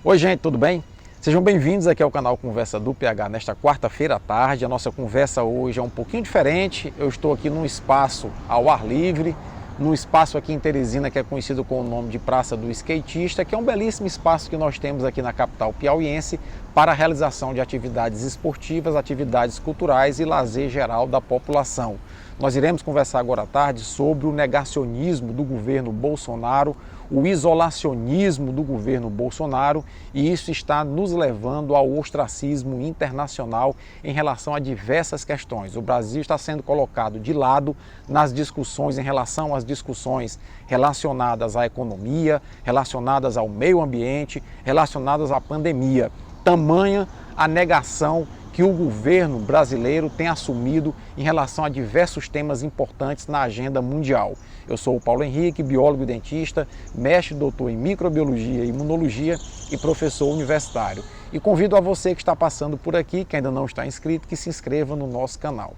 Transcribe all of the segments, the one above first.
Oi gente, tudo bem? Sejam bem-vindos aqui ao canal Conversa do PH nesta quarta-feira à tarde. A nossa conversa hoje é um pouquinho diferente. Eu estou aqui num espaço ao ar livre, num espaço aqui em Teresina que é conhecido com o nome de Praça do Skatista, que é um belíssimo espaço que nós temos aqui na capital piauiense para a realização de atividades esportivas, atividades culturais e lazer geral da população. Nós iremos conversar agora à tarde sobre o negacionismo do governo Bolsonaro, o isolacionismo do governo Bolsonaro, e isso está nos levando ao ostracismo internacional em relação a diversas questões. O Brasil está sendo colocado de lado nas discussões em relação às discussões relacionadas à economia, relacionadas ao meio ambiente, relacionadas à pandemia. Tamanha a negação que o governo brasileiro tem assumido em relação a diversos temas importantes na agenda mundial. Eu sou o Paulo Henrique, biólogo e dentista, mestre e doutor em microbiologia e imunologia e professor universitário. E convido a você que está passando por aqui, que ainda não está inscrito, que se inscreva no nosso canal.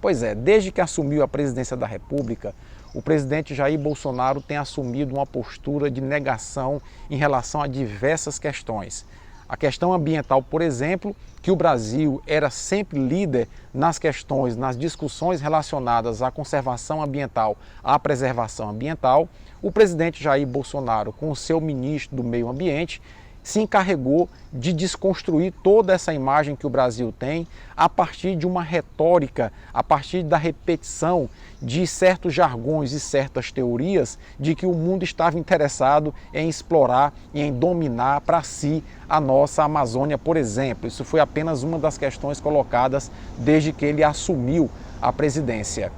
Pois é, desde que assumiu a presidência da República, o presidente Jair Bolsonaro tem assumido uma postura de negação em relação a diversas questões. A questão ambiental, por exemplo, que o Brasil era sempre líder nas questões, nas discussões relacionadas à conservação ambiental, à preservação ambiental, o presidente Jair Bolsonaro, com o seu ministro do Meio Ambiente, se encarregou de desconstruir toda essa imagem que o Brasil tem a partir de uma retórica, a partir da repetição de certos jargões e certas teorias de que o mundo estava interessado em explorar e em dominar para si a nossa Amazônia, por exemplo. Isso foi apenas uma das questões colocadas desde que ele assumiu a presidência.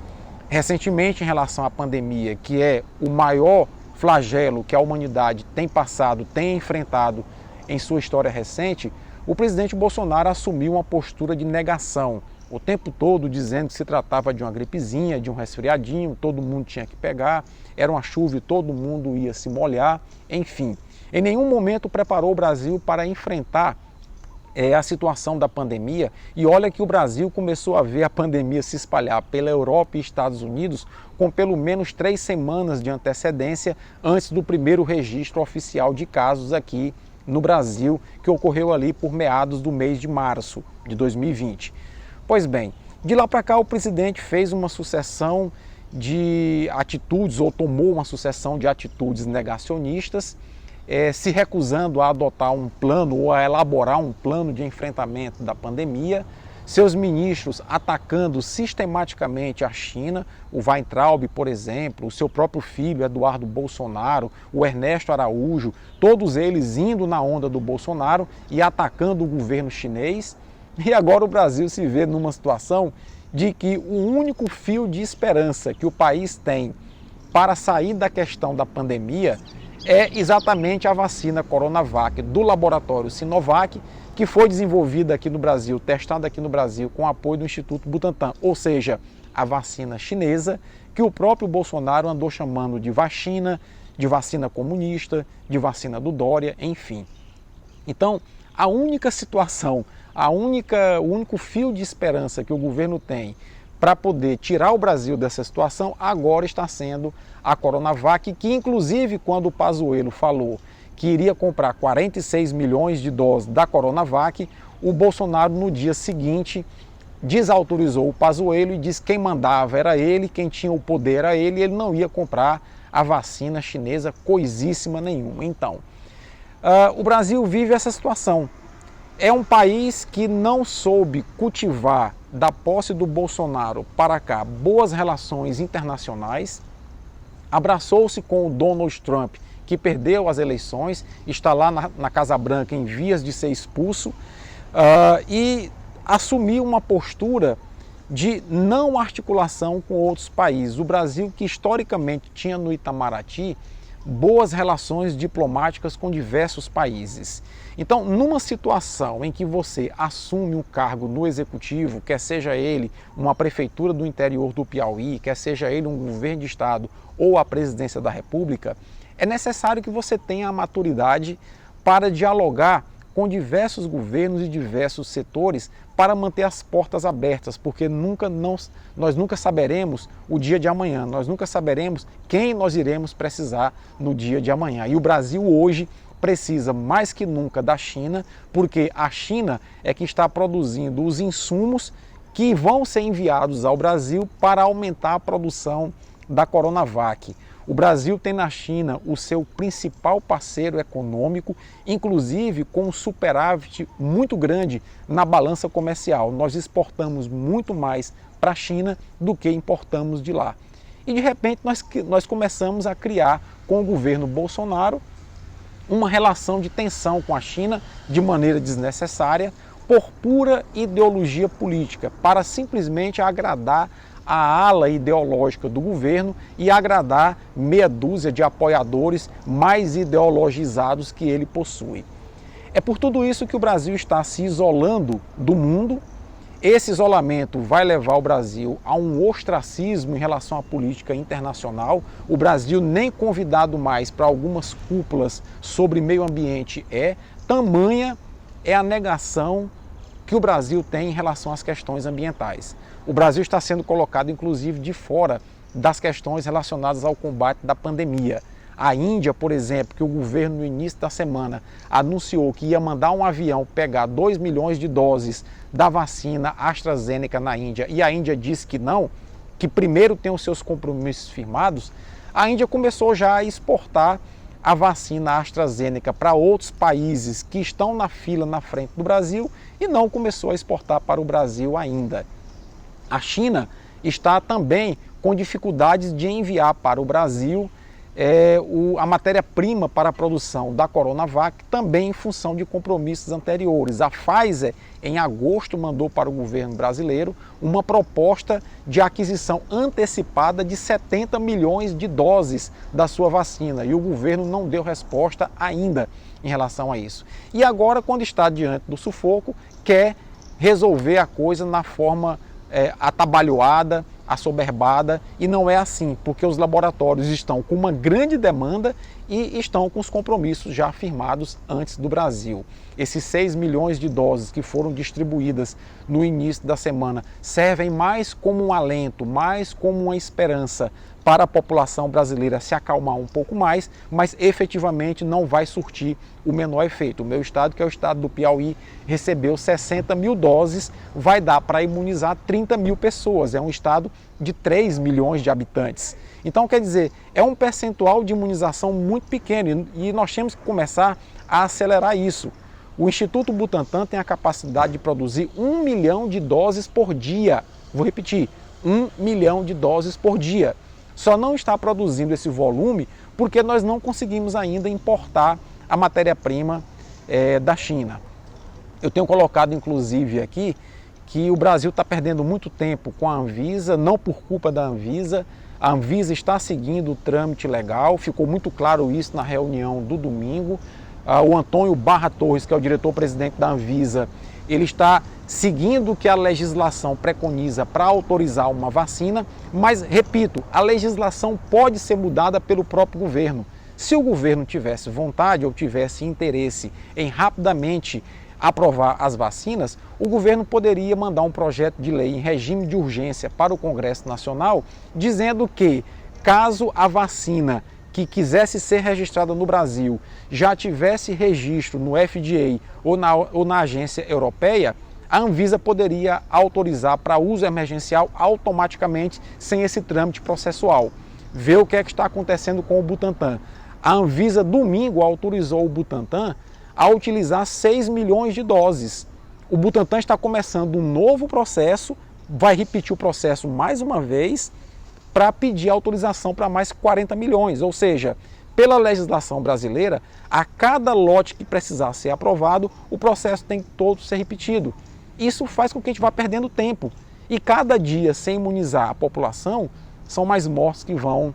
Recentemente, em relação à pandemia, que é o maior flagelo que a humanidade tem passado, tem enfrentado em sua história recente, o presidente Bolsonaro assumiu uma postura de negação, o tempo todo dizendo que se tratava de uma gripezinha, de um resfriadinho, todo mundo tinha que pegar, era uma chuva e todo mundo ia se molhar, enfim. Em nenhum momento preparou o Brasil para enfrentar a situação da pandemia, e olha que o Brasil começou a ver a pandemia se espalhar pela Europa e Estados Unidos com pelo menos 3 semanas de antecedência antes do primeiro registro oficial de casos aqui no Brasil, que ocorreu ali por meados do mês de março de 2020. Pois bem, de lá para cá o presidente fez uma sucessão de atitudes, ou tomou uma sucessão de atitudes negacionistas, se recusando a adotar um plano ou a elaborar um plano de enfrentamento da pandemia, seus ministros atacando sistematicamente a China, o Weintraub, por exemplo, o seu próprio filho, Eduardo Bolsonaro, o Ernesto Araújo, todos eles indo na onda do Bolsonaro e atacando o governo chinês. E agora o Brasil se vê numa situação de que o único fio de esperança que o país tem para sair da questão da pandemia é exatamente a vacina Coronavac do laboratório Sinovac, que foi desenvolvida aqui no Brasil, testada aqui no Brasil com apoio do Instituto Butantan, ou seja, a vacina chinesa, que o próprio Bolsonaro andou chamando de vacina comunista, de vacina do Dória, enfim. Então, a única situação, o único fio de esperança que o governo tem para poder tirar o Brasil dessa situação agora está sendo a Coronavac, que inclusive quando o Pazuello falou que iria comprar 46 milhões de doses da Coronavac, o Bolsonaro no dia seguinte desautorizou o Pazuello e disse que quem mandava era ele, quem tinha o poder era ele, e ele não ia comprar a vacina chinesa coisíssima nenhuma. Então, o Brasil vive essa situação. É um país que não soube cultivar da posse do Bolsonaro para cá boas relações internacionais, abraçou-se com o Donald Trump, que perdeu as eleições, está lá na Casa Branca em vias de ser expulso, e assumiu uma postura de não articulação com outros países. O Brasil, que historicamente tinha no Itamaraty boas relações diplomáticas com diversos países. Então, numa situação em que você assume um cargo no executivo, quer seja ele uma prefeitura do interior do Piauí, quer seja ele um governo de estado ou a presidência da República, é necessário que você tenha a maturidade para dialogar com diversos governos e diversos setores para manter as portas abertas, porque nós nunca saberemos o dia de amanhã, nós nunca saberemos quem nós iremos precisar no dia de amanhã. E o Brasil hoje precisa mais que nunca da China, porque a China é que está produzindo os insumos que vão ser enviados ao Brasil para aumentar a produção da Coronavac. O Brasil tem na China o seu principal parceiro econômico, inclusive com um superávit muito grande na balança comercial. Nós exportamos muito mais para a China do que importamos de lá. E de repente nós começamos a criar com o governo Bolsonaro uma relação de tensão com a China de maneira desnecessária, por pura ideologia política, para simplesmente agradar a ala ideológica do governo e agradar meia dúzia de apoiadores mais ideologizados que ele possui. É por tudo isso que o Brasil está se isolando do mundo. Esse isolamento vai levar o Brasil a um ostracismo em relação à política internacional. O Brasil nem convidado mais para algumas cúpulas sobre meio ambiente é. Tamanha é a negação que o Brasil tem em relação às questões ambientais. O Brasil está sendo colocado, inclusive, de fora das questões relacionadas ao combate da pandemia. A Índia, por exemplo, que o governo no início da semana anunciou que ia mandar um avião pegar 2 milhões de doses da vacina AstraZeneca na Índia, e a Índia disse que não, que primeiro tem os seus compromissos firmados, a Índia começou já a exportar a vacina AstraZeneca para outros países que estão na fila na frente do Brasil e não começou a exportar para o Brasil ainda. A China está também com dificuldades de enviar para o Brasil a matéria-prima para a produção da Coronavac, também em função de compromissos anteriores. A Pfizer, em agosto, mandou para o governo brasileiro uma proposta de aquisição antecipada de 70 milhões de doses da sua vacina, e o governo não deu resposta ainda em relação a isso. E agora, quando está diante do sufoco, quer resolver a coisa na forma atabalhoada, assoberbada, e não é assim, porque os laboratórios estão com uma grande demanda e estão com os compromissos já firmados antes do Brasil. Esses 6 milhões de doses que foram distribuídas no início da semana servem mais como um alento, mais como uma esperança para a população brasileira se acalmar um pouco mais, mas efetivamente não vai surtir o menor efeito. O meu estado, que é o estado do Piauí, recebeu 60 mil doses, vai dar para imunizar 30 mil pessoas. É um estado de 3 milhões de habitantes. Então, quer dizer, é um percentual de imunização muito pequeno e nós temos que começar a acelerar isso. O Instituto Butantan tem a capacidade de produzir 1 milhão de doses por dia. Vou repetir, 1 milhão de doses por dia. Só não está produzindo esse volume porque nós não conseguimos ainda importar a matéria-prima da China. Eu tenho colocado, inclusive, aqui que o Brasil está perdendo muito tempo com a Anvisa, não por culpa da Anvisa. A Anvisa está seguindo o trâmite legal, ficou muito claro isso na reunião do domingo. O Antônio Barra Torres, que é o diretor-presidente da Anvisa, ele está seguindo o que a legislação preconiza para autorizar uma vacina, mas, repito, a legislação pode ser mudada pelo próprio governo. Se o governo tivesse vontade ou tivesse interesse em rapidamente aprovar as vacinas, o governo poderia mandar um projeto de lei em regime de urgência para o Congresso Nacional, dizendo que, caso a vacina que quisesse ser registrada no Brasil já tivesse registro no FDA ou na agência europeia, a Anvisa poderia autorizar para uso emergencial automaticamente, sem esse trâmite processual. Vê o que é que está acontecendo com o Butantan. A Anvisa, domingo, autorizou o Butantan a utilizar 6 milhões de doses. O Butantan está começando um novo processo, vai repetir o processo mais uma vez, para pedir autorização para mais 40 milhões, ou seja, pela legislação brasileira, a cada lote que precisar ser aprovado, o processo tem que todo ser repetido. Isso faz com que a gente vá perdendo tempo. E cada dia sem imunizar a população, são mais mortes que vão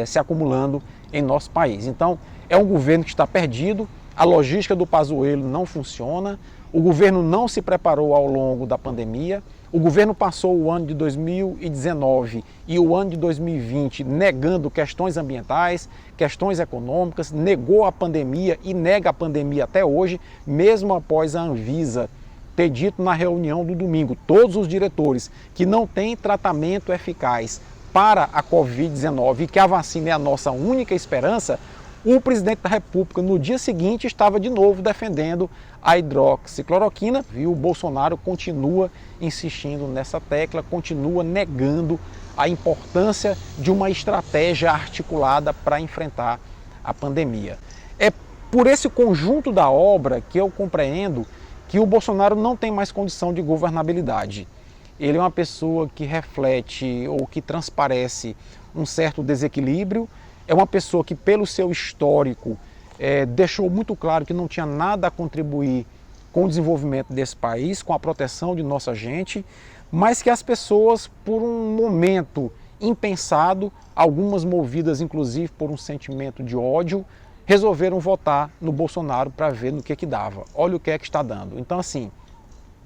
se acumulando em nosso país. Então, é um governo que está perdido, a logística do Pazuello não funciona, o governo não se preparou ao longo da pandemia, o governo passou o ano de 2019 e o ano de 2020 negando questões ambientais, questões econômicas, negou a pandemia e nega a pandemia até hoje, mesmo após a Anvisa ter dito na reunião do domingo, todos os diretores que não têm tratamento eficaz para a Covid-19 e que a vacina é a nossa única esperança, O presidente da República, no dia seguinte, estava de novo defendendo a hidroxicloroquina e o Bolsonaro continua insistindo nessa tecla, continua negando a importância de uma estratégia articulada para enfrentar a pandemia. É por esse conjunto da obra que eu compreendo que o Bolsonaro não tem mais condição de governabilidade. Ele é uma pessoa que reflete ou que transparece um certo desequilíbrio, é uma pessoa que, pelo seu histórico, deixou muito claro que não tinha nada a contribuir com o desenvolvimento desse país, com a proteção de nossa gente, mas que as pessoas, por um momento impensado, algumas movidas inclusive por um sentimento de ódio, resolveram votar no Bolsonaro para ver no que dava. Olha o que é que está dando. Então, assim,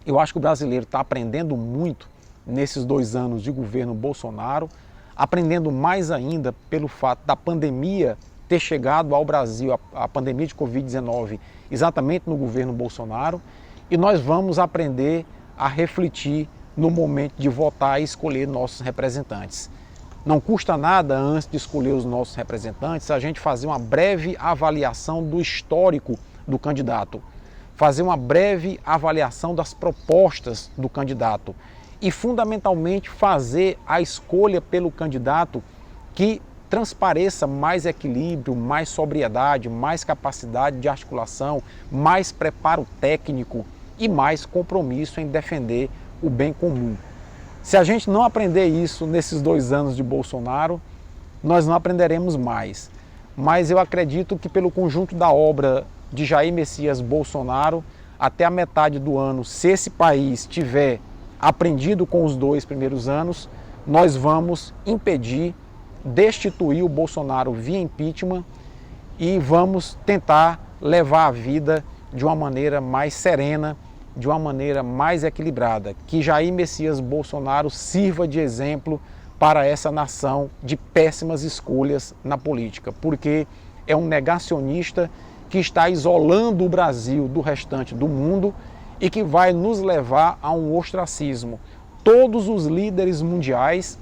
eu acho que o brasileiro está aprendendo muito nesses 2 anos de governo Bolsonaro, aprendendo mais ainda pelo fato da pandemia ter chegado ao Brasil, a pandemia de Covid-19, exatamente no governo Bolsonaro, e nós vamos aprender a refletir no momento de votar e escolher nossos representantes. Não custa nada, antes de escolher os nossos representantes, a gente fazer uma breve avaliação do histórico do candidato, fazer uma breve avaliação das propostas do candidato e, fundamentalmente, fazer a escolha pelo candidato que transpareça mais equilíbrio, mais sobriedade, mais capacidade de articulação, mais preparo técnico e mais compromisso em defender o bem comum. Se a gente não aprender isso nesses 2 anos de Bolsonaro, nós não aprenderemos mais. Mas eu acredito que pelo conjunto da obra de Jair Messias Bolsonaro, até a metade do ano, se esse país tiver aprendido com os 2 primeiros anos, nós vamos impedir, destituir o Bolsonaro via impeachment e vamos tentar levar a vida de uma maneira mais serena, de uma maneira mais equilibrada, que Jair Messias Bolsonaro sirva de exemplo para essa nação de péssimas escolhas na política, porque é um negacionista que está isolando o Brasil do restante do mundo e que vai nos levar a um ostracismo. Todos os líderes mundiais,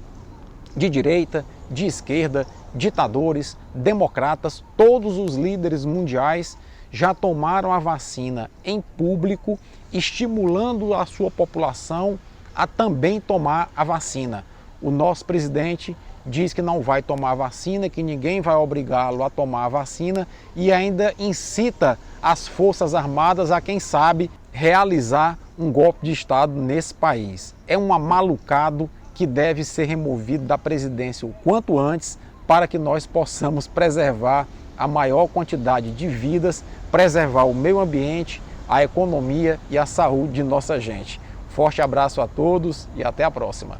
de direita, de esquerda, ditadores, democratas, todos os líderes mundiais já tomaram a vacina em público, estimulando a sua população a também tomar a vacina. O nosso presidente diz que não vai tomar a vacina, que ninguém vai obrigá-lo a tomar a vacina e ainda incita as Forças Armadas a, quem sabe, realizar um golpe de Estado nesse país. É um amalucado que deve ser removido da presidência o quanto antes para que nós possamos preservar a maior quantidade de vidas, preservar o meio ambiente, a economia e a saúde de nossa gente. Forte abraço a todos e até a próxima.